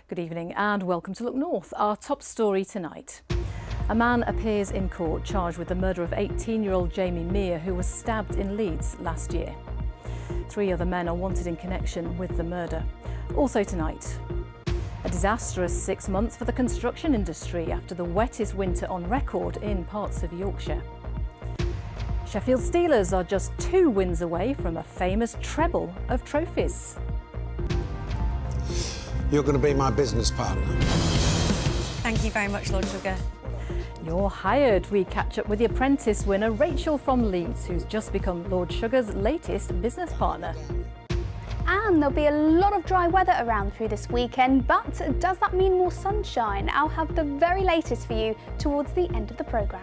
Good evening and welcome to Look North. Our top story tonight. A man appears in court charged with the murder of 18-year-old Jamie Meir, who was stabbed in Leeds last year. 3 other men are wanted in connection with the murder. Also tonight, a disastrous 6 months for the construction industry after the wettest winter on record in parts of Yorkshire. Sheffield Steelers are just 2 wins away from a famous treble of trophies. You're going to be my business partner. Thank you very much, Lord Sugar. You're hired. We catch up with the Apprentice winner, Rachel from Leeds, who's just become Lord Sugar's latest business partner. And there'll be a lot of dry weather around through this weekend, but does that mean more sunshine? I'll have the very latest for you towards the end of the programme.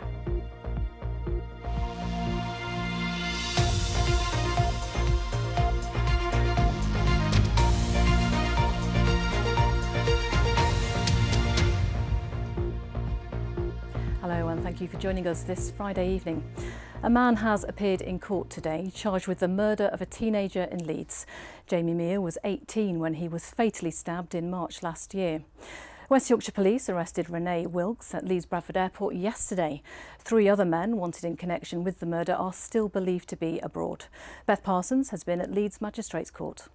Hello and thank you for joining us this Friday evening. A man has appeared in court today charged with the murder of a teenager in Leeds. Jamie Meir was 18 when he was fatally stabbed in March last year. West Yorkshire Police arrested Renee Wilkes at Leeds Bradford Airport yesterday. 3 other men wanted in connection with the murder are still believed to be abroad. Beth Parsons has been at Leeds Magistrates Court.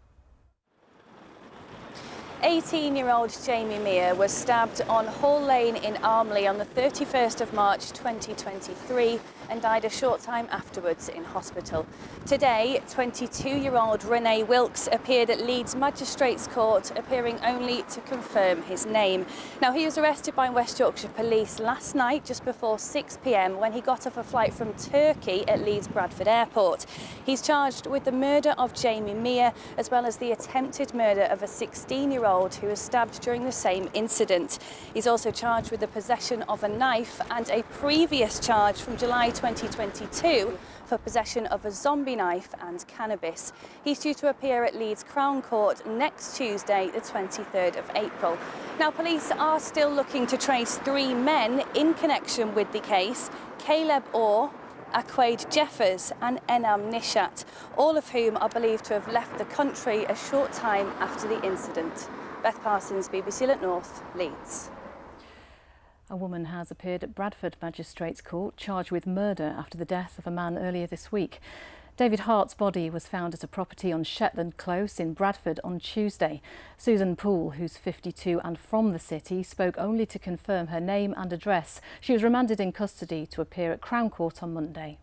18-year-old Jamie Meir was stabbed on Hall Lane in Armley on the 31st of March 2023 and died a short time afterwards in hospital. Today, 22-year-old Renee Wilkes appeared at Leeds Magistrates Court, appearing only to confirm his name. Now, he was arrested by West Yorkshire Police last night just before 6 p.m. when he got off a flight from Turkey at Leeds Bradford Airport. He's charged with the murder of Jamie Meir as well as the attempted murder of a 16-year-old who was stabbed during the same incident. He's also charged with the possession of a knife and a previous charge from July 2022 for possession of a zombie knife and cannabis. He's due to appear at Leeds Crown Court next Tuesday, the 23rd of April. Now, police are still looking to trace 3 men in connection with the case: Caleb Orr, Aquaid Jeffers and Enam Nishat, all of whom are believed to have left the country a short time after the incident. Beth Parsons, BBC Look North, Leeds. A woman has appeared at Bradford Magistrates Court charged with murder after the death of a man earlier this week. David Hart's body was found at a property on Shetland Close in Bradford on Tuesday. Susan Poole, who's 52 and from the city, spoke only to confirm her name and address. She was remanded in custody to appear at Crown Court on Monday.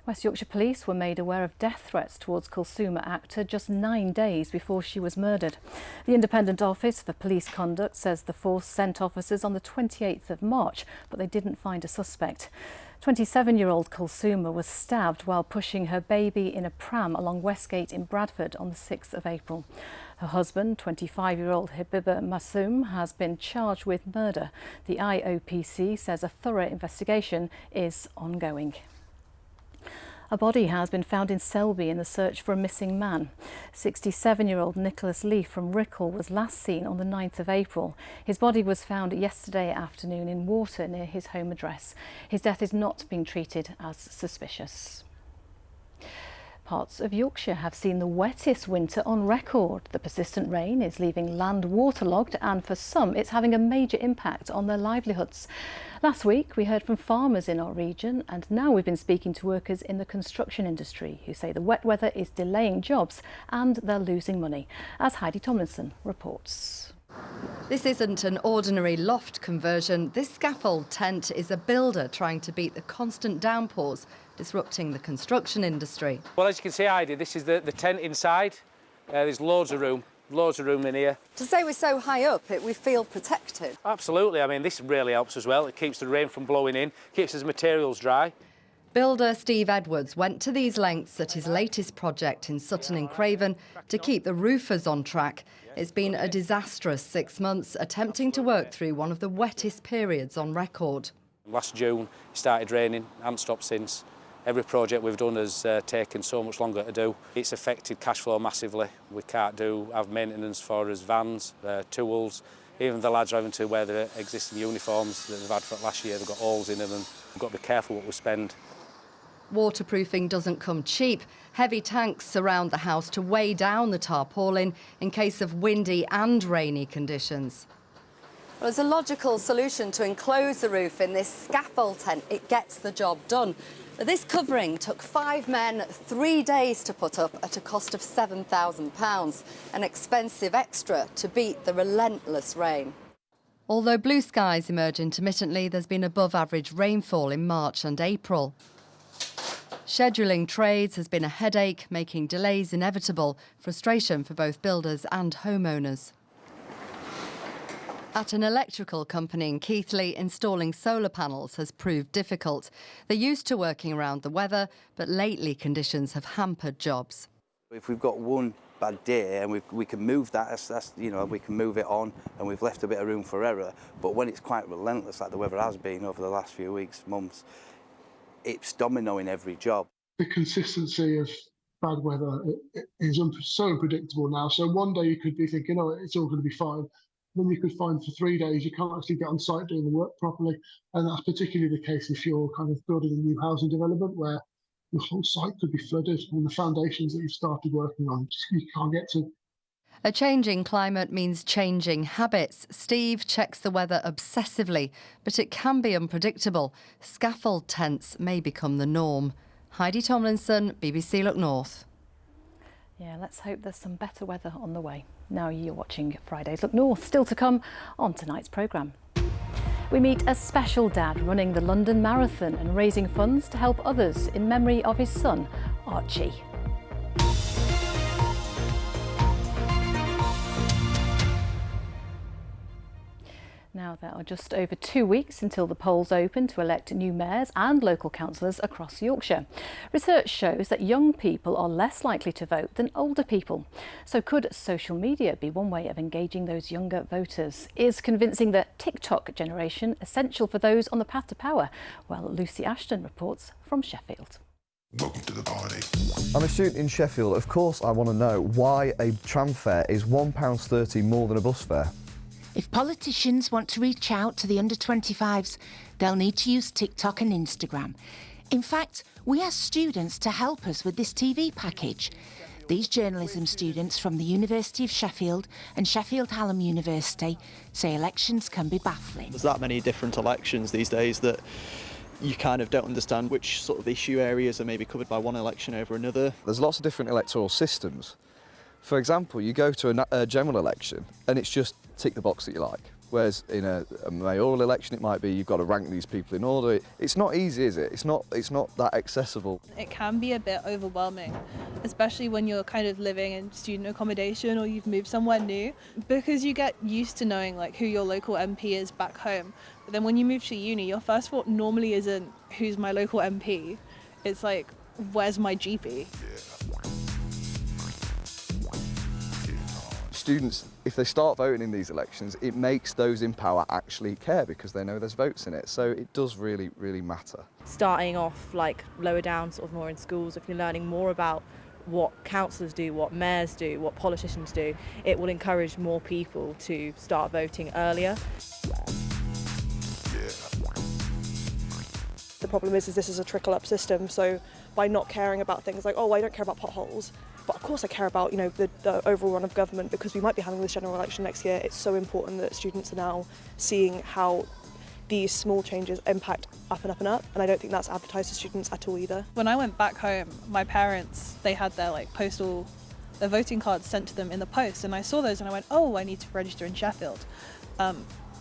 West Yorkshire Police were made aware of death threats towards Kulsuma actor just 9 days before she was murdered. The Independent Office for Police Conduct says the force sent officers on the 28th of March, but they didn't find a suspect. 27-year-old Kulsuma was stabbed while pushing her baby in a pram along Westgate in Bradford on the 6th of April. Her husband, 25-year-old Habiba Masoom, has been charged with murder. The IOPC says a thorough investigation is ongoing. A body has been found in Selby in the search for a missing man. 67-year-old Nicholas Leaf from Rickle was last seen on the 9th of April. His body was found yesterday afternoon in water near his home address. His death is not being treated as suspicious. Parts of Yorkshire have seen the wettest winter on record. The persistent rain is leaving land waterlogged, and for some it's having a major impact on their livelihoods. Last week we heard from farmers in our region, and now we've been speaking to workers in the construction industry who say the wet weather is delaying jobs and they're losing money, as Heidi Tomlinson reports. This isn't an ordinary loft conversion. This scaffold tent is a builder trying to beat the constant downpours disrupting the construction industry. Well, as you can see, Heidi, this is the tent inside. There's loads of room in here. To say we're so high up, we feel protected. Absolutely. I mean, this really helps as well. It keeps the rain from blowing in, keeps his materials dry. Builder Steve Edwards went to these lengths at his latest project in Sutton in Craven to keep the roofers on track. It's been a disastrous 6 months attempting to work through one of the wettest periods on record. Last June, it started raining, hasn't stopped since. Every project we've done has taken so much longer to do. It's affected cash flow massively. We can't have maintenance for us, vans, tools. Even the lads are having to wear their existing uniforms that they've had for last year. They've got holes in them, and we've got to be careful what we spend. Waterproofing doesn't come cheap. Heavy tanks surround the house to weigh down the tarpaulin in case of windy and rainy conditions. Well, there's a logical solution to enclose the roof in this scaffold tent. It gets the job done. But this covering took 5 men 3 days to put up at a cost of £7,000, an expensive extra to beat the relentless rain. Although blue skies emerge intermittently, there's been above average rainfall in March and April. Scheduling trades has been a headache, making delays inevitable, frustration for both builders and homeowners. At an electrical company in Keighley, installing solar panels has proved difficult. They're used to working around the weather, but lately conditions have hampered jobs. If we've got one bad day and we can move that, we can move it on, and we've left a bit of room for error. But when it's quite relentless, like the weather has been over the last few weeks, months, it's dominoing every job. The consistency of bad weather is so unpredictable now. So one day you could be thinking, oh, it's all going to be fine. Then you could find for 3 days you can't actually get on site doing the work properly. And that's particularly the case if you're kind of building a new housing development where the whole site could be flooded and the foundations that you've started working on, you can't get to. A changing climate means changing habits. Steve checks the weather obsessively, but it can be unpredictable. Scaffold tents may become the norm. Heidi Tomlinson, BBC Look North. Yeah, let's hope there's some better weather on the way. Now you're watching Friday's Look North. Still to come on tonight's programme. We meet a special dad running the London Marathon and raising funds to help others in memory of his son, Archie. Now, there are just over 2 weeks until the polls open to elect new mayors and local councillors across Yorkshire. Research shows that young people are less likely to vote than older people. So could social media be one way of engaging those younger voters? Is convincing the TikTok generation essential for those on the path to power? Well, Lucy Ashton reports from Sheffield. Welcome to the party. I'm a student in Sheffield. Of course, I want to know why a tram fare is £1.30 more than a bus fare. If politicians want to reach out to the under-25s, they'll need to use TikTok and Instagram. In fact, we asked students to help us with this TV package. These journalism students from the University of Sheffield and Sheffield Hallam University say elections can be baffling. There's that many different elections these days that you kind of don't understand which sort of issue areas are maybe covered by one election over another. There's lots of different electoral systems. For example, you go to a general election and it's just tick the box that you like. Whereas in a mayoral election, it might be you've got to rank these people in order. It's not easy, is it? It's not that accessible. It can be a bit overwhelming, especially when you're kind of living in student accommodation or you've moved somewhere new, because you get used to knowing like who your local MP is back home. But then when you move to uni, your first thought normally isn't who's my local MP. It's like, where's my GP? Students, if they start voting in these elections, it makes those in power actually care because they know there's votes in it. So it does really, really matter. Starting off like lower down, sort of more in schools, if you're learning more about what councillors do, what mayors do, what politicians do, it will encourage more people to start voting earlier. The problem is this is a trickle-up system, so by not caring about things like, oh, I don't care about potholes, but of course I care about, the overall run of government because we might be having this general election next year. It's so important that students are now seeing how these small changes impact up and up and up, and I don't think that's advertised to students at all either. When I went back home, my parents, they had their their voting cards sent to them in the post, and I saw those and I went, oh, I need to register in Sheffield.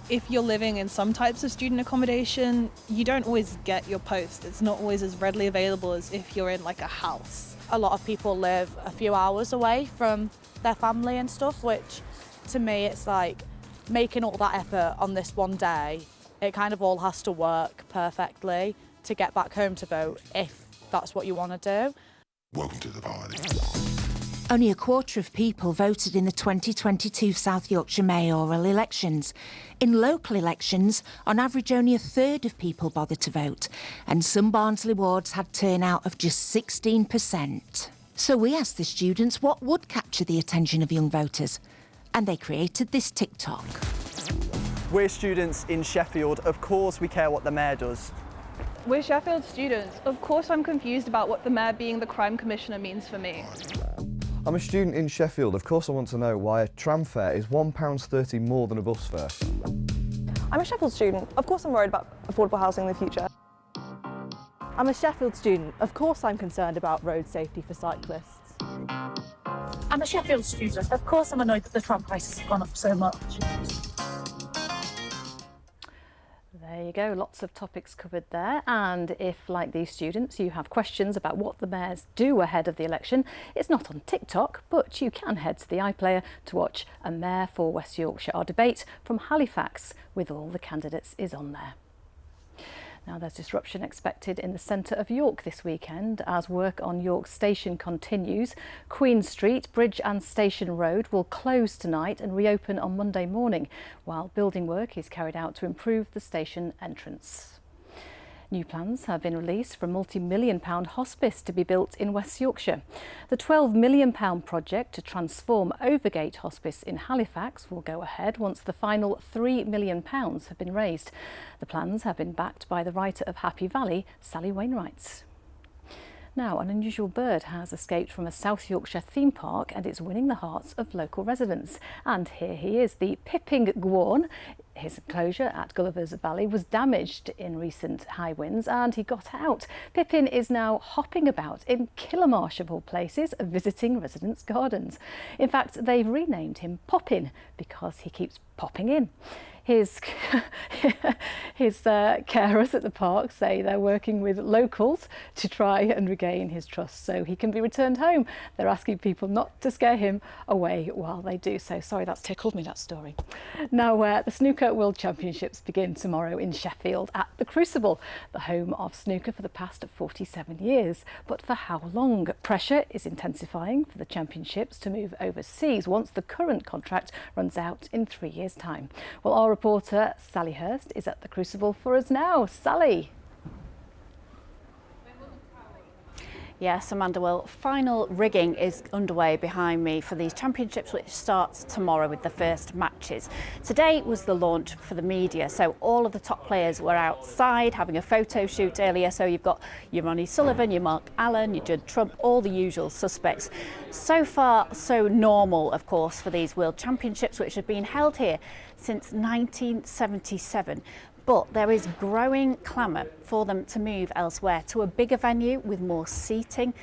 If you're living in some types of student accommodation, you don't always get your post. It's not always as readily available as if you're in like a house. A lot of people live a few hours away from their family and stuff, which to me it's like making all that effort on this one day. It kind of all has to work perfectly to get back home to vote if that's what you want to do. Welcome to the party. Only a quarter of people voted in the 2022 South Yorkshire mayoral elections. In local elections, on average only a third of people bothered to vote, and some Barnsley wards had turnout of just 16%. So we asked the students what would capture the attention of young voters, and they created this TikTok. We're students in Sheffield, of course we care what the mayor does. We're Sheffield students. Of course I'm confused about what the mayor being the crime commissioner means for me. I'm a student in Sheffield. Of course I want to know why a tram fare is £1.30 more than a bus fare. I'm a Sheffield student. Of course I'm worried about affordable housing in the future. I'm a Sheffield student. Of course I'm concerned about road safety for cyclists. I'm a Sheffield student. Of course I'm annoyed that the tram prices have gone up so much. There you go, lots of topics covered there. And if, like these students, you have questions about what the mayors do ahead of the election, it's not on TikTok, but you can head to the iPlayer to watch A Mayor for West Yorkshire. Our debate from Halifax with all the candidates is on there. Now, there's disruption expected in the centre of York this weekend as work on York Station continues. Queen Street, Bridge and Station Road will close tonight and reopen on Monday morning, while building work is carried out to improve the station entrance. New plans have been released for a multi-million-pound hospice to be built in West Yorkshire. The £12 million project to transform Overgate Hospice in Halifax will go ahead once the final £3 million have been raised. The plans have been backed by the writer of Happy Valley, Sally Wainwright. Now, an unusual bird has escaped from a South Yorkshire theme park and it's winning the hearts of local residents. And here he is, the Pipping Gwaun. His enclosure at Gulliver's Valley was damaged in recent high winds and he got out. Pippin is now hopping about in Killamarsh of all places, visiting residents' gardens. In fact, they've renamed him Poppin because he keeps popping in. His carers at the park say they're working with locals to try and regain his trust so he can be returned home. They're asking people not to scare him away while they do so. Sorry, that's tickled me, that story. Now, the Snooker World Championships begin tomorrow in Sheffield at the Crucible, the home of snooker for the past 47 years. But for how long? Pressure is intensifying for the championships to move overseas once the current contract runs out in 3 years' time. Well, our reporter Sally Hurst is at the Crucible for us now. Sally. Yes, Amanda, well, final rigging is underway behind me for these championships, which starts tomorrow with the first matches. Today was the launch for the media, so all of the top players were outside having a photo shoot earlier. So you've got your Ronnie Sullivan, your Mark Allen, your Judd Trump, all the usual suspects. So far, so normal, of course, for these World Championships, which have been held here since 1977. But there is growing clamour for them to move elsewhere to a bigger venue with more seating,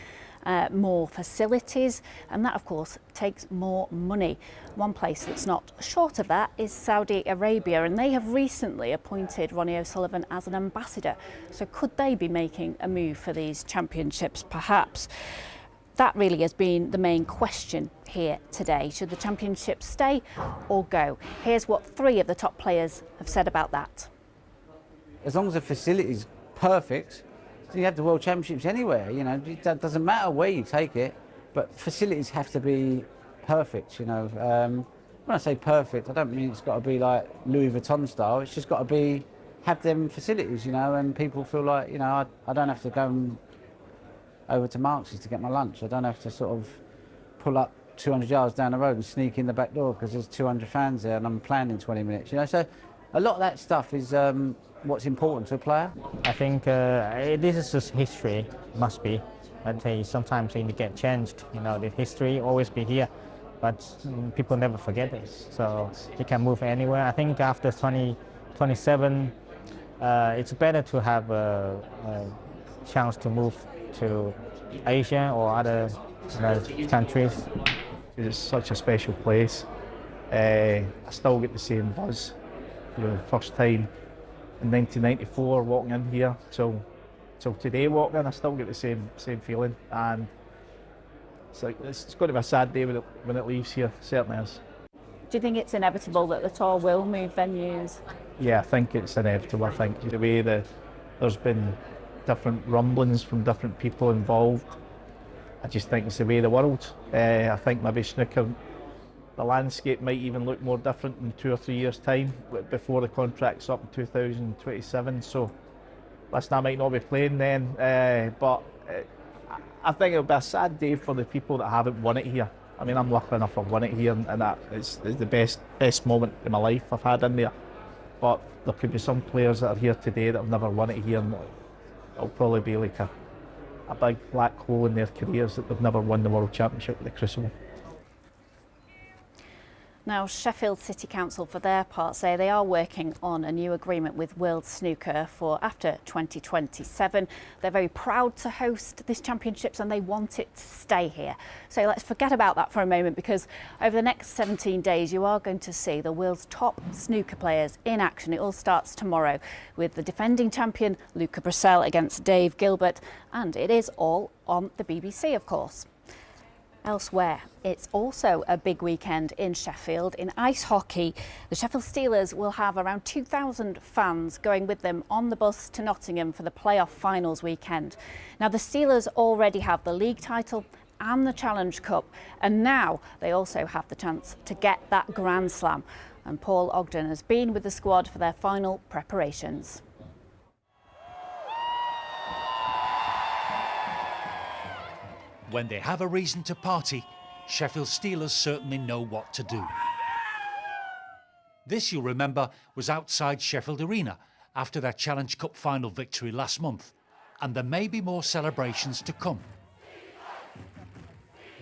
more facilities, and that of course takes more money. One place that's not short of that is Saudi Arabia, and they have recently appointed Ronnie O'Sullivan as an ambassador. So could they be making a move for these championships perhaps? That really has been the main question here today. Should the championships stay or go? Here's what 3 of the top players have said about that. As long as the facility's perfect, you have the World Championships anywhere, you know, it doesn't matter where you take it, but facilities have to be perfect, you know. When I say perfect, I don't mean it's got to be like Louis Vuitton style, it's just got to have them facilities, you know, and people feel like, you know, I don't have to go over to Marx's to get my lunch. I don't have to sort of pull up 200 yards down the road and sneak in the back door because there's 200 fans there and I'm playing in 20 minutes, you know. So a lot of that stuff is what's important to a player. I think this is just history, must be. I'd say sometimes it get changed, you know, the history always be here, but people never forget it. So you can move anywhere. I think after 2027, it's better to have a chance to move to Asia or other countries. It's such a special place. I still get the same buzz for the first time in 1994 walking in here till today walking in. I still get the same feeling, and it's going to be a sad day when it leaves here. Certainly is. Do you think it's inevitable that the tour will move venues? Yeah, I think it's inevitable. I think the way there's been different rumblings from different people involved, I just think it's the way of the world. I think maybe snooker, the landscape might even look more different in 2 or 3 years' time before the contract's up in 2027. So, listen, I might not be playing then, but I think it'll be a sad day for the people that haven't won it here. I mean, I'm lucky enough I've won it here, and that it's the best moment in my life I've had in there. But there could be some players that are here today that have never won it here, and it'll probably be like a big black hole in their careers that they've never won the World Championship with the Crucible. Now, Sheffield City Council, for their part, say they are working on a new agreement with World Snooker for after 2027. They're very proud to host this championships and they want it to stay here. So let's forget about that for a moment, because over the next 17 days you are going to see the world's top snooker players in action. It all starts tomorrow with the defending champion Luca Brissell against Dave Gilbert, and it is all on the BBC, of course. Elsewhere, it's also a big weekend in Sheffield. In ice hockey, the Sheffield Steelers will have around 2,000 fans going with them on the bus to Nottingham for the playoff finals weekend. Now, the Steelers already have the league title and the Challenge Cup, and now they also have the chance to get that Grand Slam. And Paul Ogden has been with the squad for their final preparations. When they have a reason to party, Sheffield Steelers certainly know what to do. This, you'll remember, was outside Sheffield Arena after their Challenge Cup final victory last month, and there may be more celebrations to come.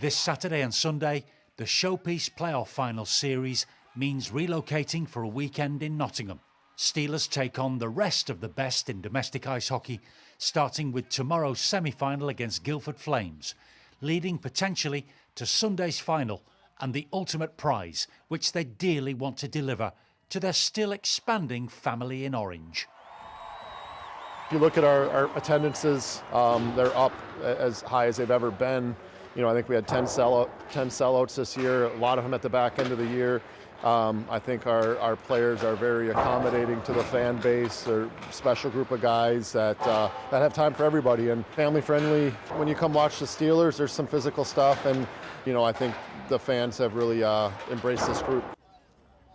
This Saturday and Sunday, the Showpiece Playoff Final Series means relocating for a weekend in Nottingham. Steelers take on the rest of the best in domestic ice hockey, starting with tomorrow's semi-final against Guildford Flames, leading potentially to Sunday's final and the ultimate prize, which they dearly want to deliver to their still expanding family in orange. If you look at our attendances, they're up as high as they've ever been. You know, I think we had 10 sellouts this year, a lot of them at the back end of the year. I think our players are very accommodating to the fan base. They're a special group of guys that have time for everybody and family friendly. When you come watch the Steelers, there's some physical stuff, and you know, I think the fans have really embraced this group.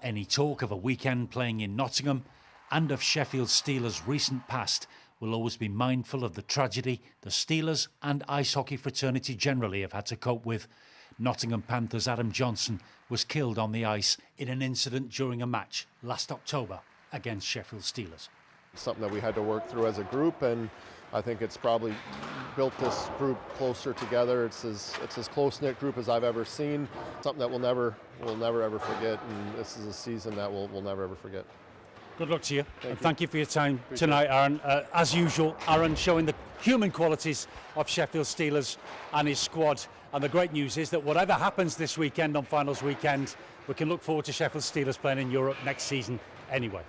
Any talk of a weekend playing in Nottingham and of Sheffield Steelers' recent past will always be mindful of the tragedy the Steelers and ice hockey fraternity generally have had to cope with. Nottingham Panthers' Adam Johnson was killed on the ice in an incident during a match last October against Sheffield Steelers. Something that we had to work through as a group, and I think it's probably built this group closer together. It's as close-knit group as I've ever seen. Something that we'll never ever forget, and this is a season that we'll never ever forget. Good luck to you. Thank you for your time tonight, Aaron. As usual, Aaron showing the human qualities of Sheffield Steelers and his squad. And the great news is that whatever happens this weekend on finals weekend, we can look forward to Sheffield Steelers playing in Europe next season anyway.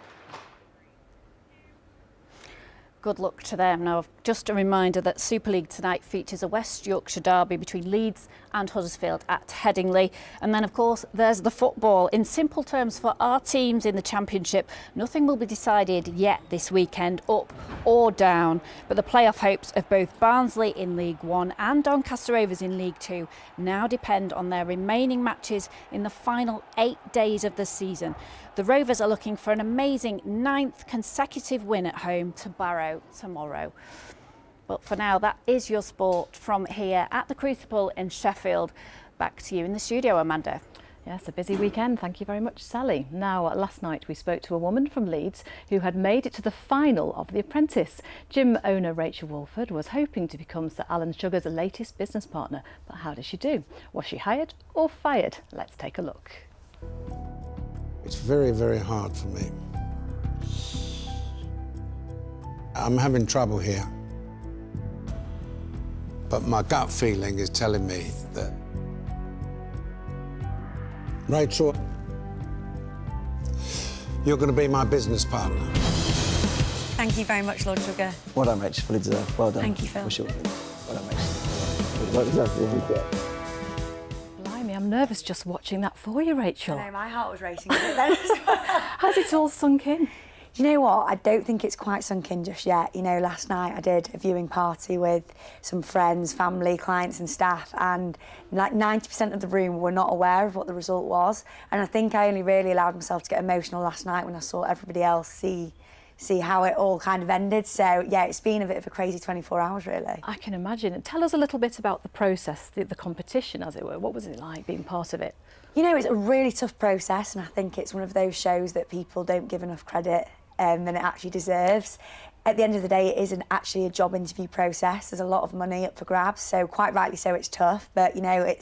Good luck to them. Now, just a reminder that Super League tonight features a West Yorkshire derby between Leeds and Huddersfield at Headingley. And then, of course, there's the football. In simple terms, for our teams in the Championship, nothing will be decided yet this weekend, up or down. But the playoff hopes of both Barnsley in League One and Doncaster Rovers in League Two now depend on their remaining matches in the final 8 days of the season. The Rovers are looking for an amazing 9th consecutive win at home to Barrow tomorrow. But for now, that is your sport from here at the Crucible in Sheffield. Back to you in the studio, Amanda. Yes, a busy weekend. Thank you very much, Sally. Now, last night we spoke to a woman from Leeds who had made it to the final of The Apprentice. Gym owner Rachel Walford was hoping to become Sir Alan Sugar's latest business partner. But how did she do? Was she hired or fired? Let's take a look. It's very, very hard for me. I'm having trouble here. But my gut feeling is telling me that Rachel, you're going to be my business partner. Thank you very much, Lord Sugar. Well done, Rach. Fully deserved. Well done. Thank you, Phil. Well done, Rach. Well deserved. Blimey, I'm nervous just watching that for you, Rachel. I know, my heart was racing a bit then. Has it all sunk in? Do you know what? I don't think it's quite sunk in just yet. You know, last night I did a viewing party with some friends, family, clients and staff, and like 90% of the room were not aware of what the result was. And I think I only really allowed myself to get emotional last night when I saw everybody else see how it all kind of ended. So, yeah, it's been a bit of a crazy 24 hours, really. I can imagine. Tell us a little bit about the process, the competition, as it were. What was it like being part of it? You know, it's a really tough process, and I think it's one of those shows that people don't give enough credit than it actually deserves. at the end of the day, it isn't actually a job interview process. There's a lot of money up for grabs, so quite rightly so, it's tough. But you know,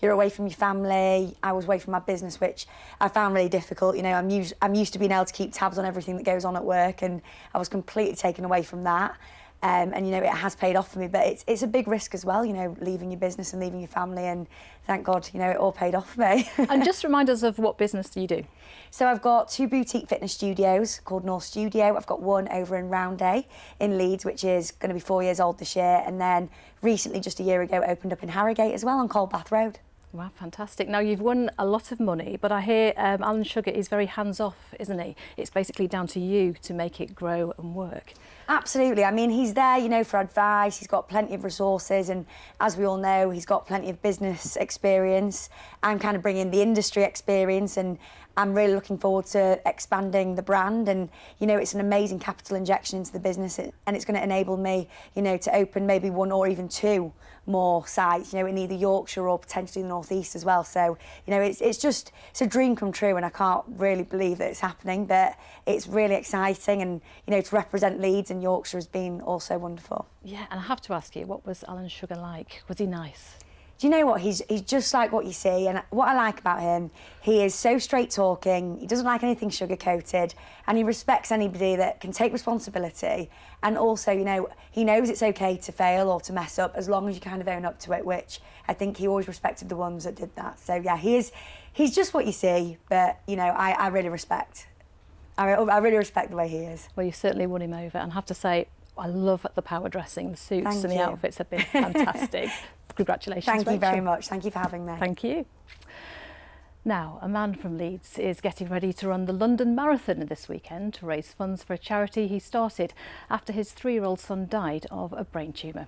you're away from your family. I was away from my business, which I found really difficult. You know, I'm used to being able to keep tabs on everything that goes on at work, and I was completely taken away from that. And you know, it has paid off for me, but it's a big risk as well, you know, leaving your business and leaving your family, and thank God, you know, it all paid off for me. And just remind us of what business do you do? So I've got 2 boutique fitness studios called North Studio. I've got one over in Roundhay in Leeds, which is going to be 4 years old this year, and then recently, just a year ago, opened up in Harrogate as well on Coldbath Road. Wow, fantastic. Now, you've won a lot of money, but I hear Alan Sugar is very hands-off, isn't he? It's basically down to you to make it grow and work. Absolutely. I mean, he's there, you know, for advice. He's got plenty of resources, and as we all know, he's got plenty of business experience. I'm kind of bringing the industry experience, and I'm really looking forward to expanding the brand. And, you know, it's an amazing capital injection into the business, and it's going to enable me, you know, to open maybe 1 or even 2 more sites, you know, in either Yorkshire or potentially the North East as well. So, you know, it's a dream come true, and I can't really believe that it's happening, but it's really exciting, and, you know, to represent Leeds and Yorkshire has been also wonderful. Yeah, and I have to ask you, what was Alan Sugar like? Was he nice? Do you know what? He's just like what you see, and what I like about him, he is so straight talking, he doesn't like anything sugar-coated, and he respects anybody that can take responsibility, and also, you know, he knows it's okay to fail or to mess up as long as you kind of own up to it, which I think he always respected the ones that did that. So yeah, he's just what you see, but, you know, I really respect. I really respect the way he is. Well, you certainly won him over, and I have to say, I love the power dressing. The suits Thank and the you. outfits have been fantastic. Congratulations, Thank you Rachel. very much. Thank you for having me. Thank you. Now, a man from Leeds is getting ready to run the London Marathon this weekend to raise funds for a charity he started after his 3-year-old son died of a brain tumour.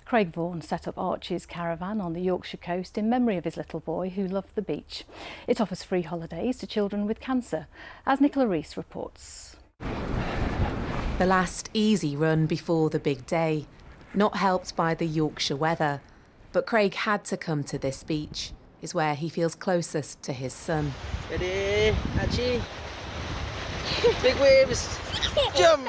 Craig Vaughan set up Archie's Caravan on the Yorkshire coast in memory of his little boy who loved the beach. It offers free holidays to children with cancer, as Nicola Rees reports. The last easy run before the big day, not helped by the Yorkshire weather. But Craig had to come to this beach. Is where he feels closest to his son. Ready, Archie. Big waves. Jump.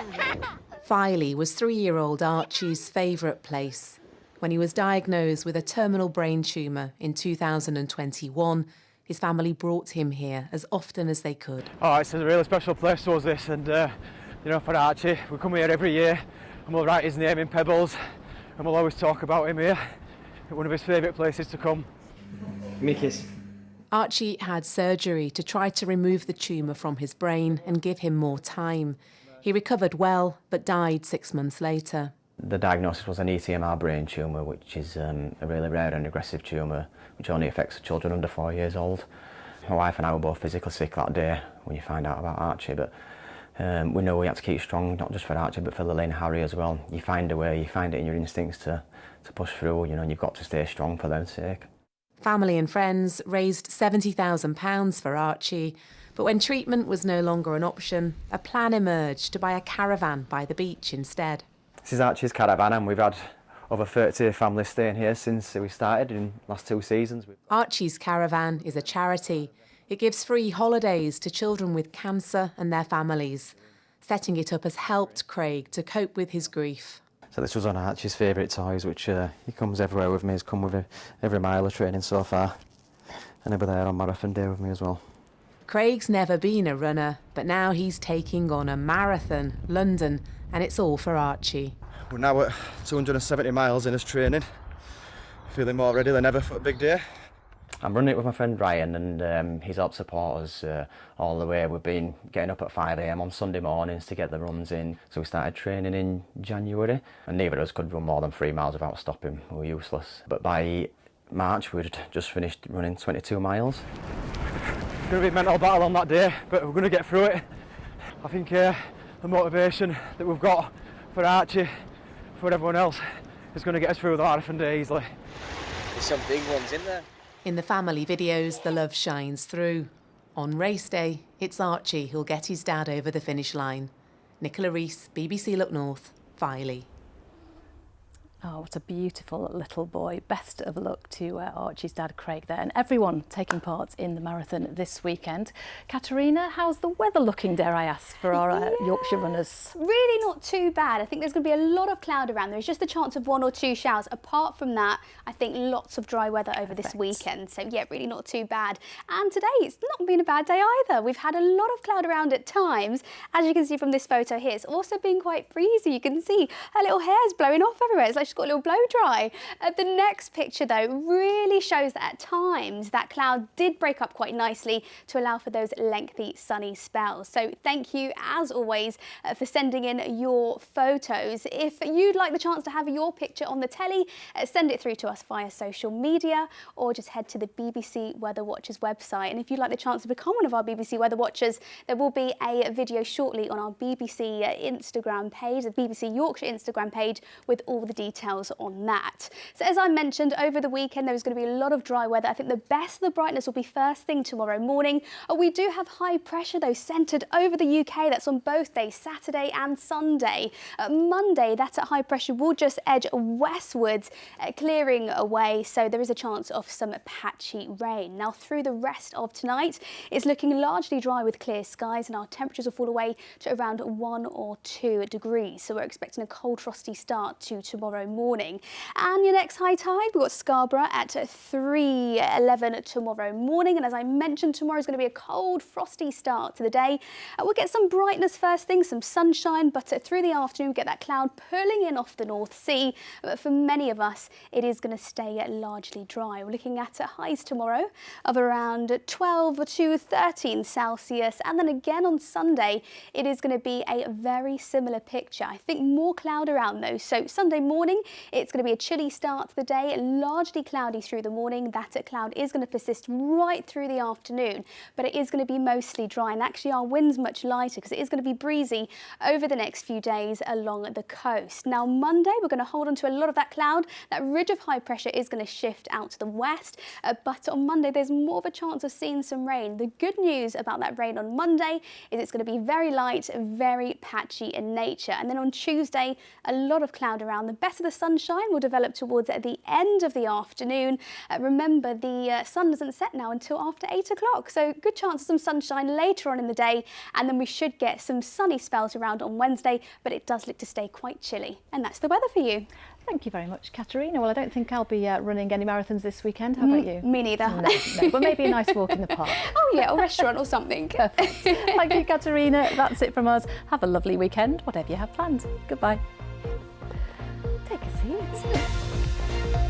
Filey was 3-year-old Archie's favourite place. When he was diagnosed with a terminal brain tumour in 2021, his family brought him here as often as they could. Oh, it's a really special place to us, this, and you know, for Archie, we come here every year and we'll write his name in pebbles and we'll always talk about him here. It's one of his favourite places to come. Mickey's. Archie had surgery to try to remove the tumour from his brain and give him more time. He recovered well, but died 6 months later. The diagnosis was an ETMR brain tumour, which is a really rare and aggressive tumour, which only affects children under 4 years old. My wife and I were both physically sick that day when you find out about Archie, but we know we have to keep strong, not just for Archie, but for Lily and Harry as well. You find a way, you find it in your instincts to push through, you know, and you've got to stay strong for their sake. Family and friends raised £70,000 for Archie, but when treatment was no longer an option, a plan emerged to buy a caravan by the beach instead. This is Archie's Caravan, and we've had over 30 families staying here since we started in the last 2 seasons. Archie's Caravan is a charity. It gives free holidays to children with cancer and their families. Setting it up has helped Craig to cope with his grief. So this was one of Archie's favourite toys, which he comes everywhere with me. He's come with every mile of training so far, and he'll be there on marathon day with me as well. Craig's never been a runner, but now he's taking on a marathon, London, and it's all for Archie. We're now at 270 miles in his training, feeling more ready than ever for a big day. I'm running it with my friend Ryan, and he's helped support us all the way. We've been getting up at 5 AM on Sunday mornings to get the runs in. So we started training in January, and neither of us could run more than 3 miles without stopping. We were useless. But by March, we'd just finished running 22 miles. It's going to be a mental battle on that day, but we're going to get through it. I think the motivation that we've got for Archie, for everyone else, is going to get us through the marathon day easily. There's some big ones in there. In the family videos, the love shines through. On race day, it's Archie who'll get his dad over the finish line. Nicola Rees, BBC Look North, Filey. Oh, what a beautiful little boy. Best of luck to Archie's dad, Craig, there, and everyone taking part in the marathon this weekend. Katerina, how's the weather looking, dare I ask, for our Yorkshire runners? Really not too bad. I think there's going to be a lot of cloud around. There's just a chance of 1 or 2 showers. Apart from that, I think lots of dry weather over this weekend. So yeah, really not too bad. And today, it's not been a bad day either. We've had a lot of cloud around at times. As you can see from this photo here, it's also been quite breezy. You can see her little hair's blowing off everywhere. It's like she's got a little blow dry. The next picture though really shows that at times that cloud did break up quite nicely to allow for those lengthy sunny spells. So thank you as always for sending in your photos. If you'd like the chance to have your picture on the telly, send it through to us via social media or just head to the BBC Weather Watchers website. And if you'd like the chance to become one of our BBC Weather Watchers, there will be a video shortly on our BBC Instagram page, the BBC Yorkshire Instagram page, with all the details on that. So as I mentioned, over the weekend there was going to be a lot of dry weather. I think the best of the brightness will be first thing tomorrow morning. We do have high pressure though centred over the UK. That's on both days, Saturday and Sunday. Monday, that high pressure will just edge westwards, clearing away, so there is a chance of some patchy rain. Now through the rest of tonight, it's looking largely dry with clear skies and our temperatures will fall away to around 1 or 2 degrees. So we're expecting a cold, frosty start to tomorrow morning. And your next high tide, we've got Scarborough at 3:11 tomorrow morning. And as I mentioned, tomorrow is going to be a cold, frosty start to the day. We'll get some brightness first thing, some sunshine, but through the afternoon, we get that cloud pulling in off the North Sea. But for many of us, it is going to stay largely dry. We're looking at highs tomorrow of around 12 to 13 Celsius. And then again on Sunday, it is going to be a very similar picture. I think more cloud around though. So Sunday morning, it's going to be a chilly start to the day, largely cloudy through the morning. That cloud is going to persist right through the afternoon, but it is going to be mostly dry. And actually our wind's much lighter because it is going to be breezy over the next few days along the coast. Now Monday, we're going to hold on to a lot of that cloud. That ridge of high pressure is going to shift out to the west, but on Monday, there's more of a chance of seeing some rain. The good news about that rain on Monday is it's going to be very light, very patchy in nature. And then on Tuesday, a lot of cloud around. The best of the sunshine will develop towards the end of the afternoon. Remember, the sun doesn't set now until after 8 o'clock, so good chance of some sunshine later on in the day, and then we should get some sunny spells around on Wednesday, but it does look to stay quite chilly. And that's the weather for you. Thank you very much, Katerina. Well, I don't think I'll be running any marathons this weekend. How about you? Me neither. No, but maybe a nice walk in the park. Oh yeah, or restaurant or something. Perfect. Thank you, Katerina. That's it from us. Have a lovely weekend, whatever you have planned. Goodbye. Take a seat.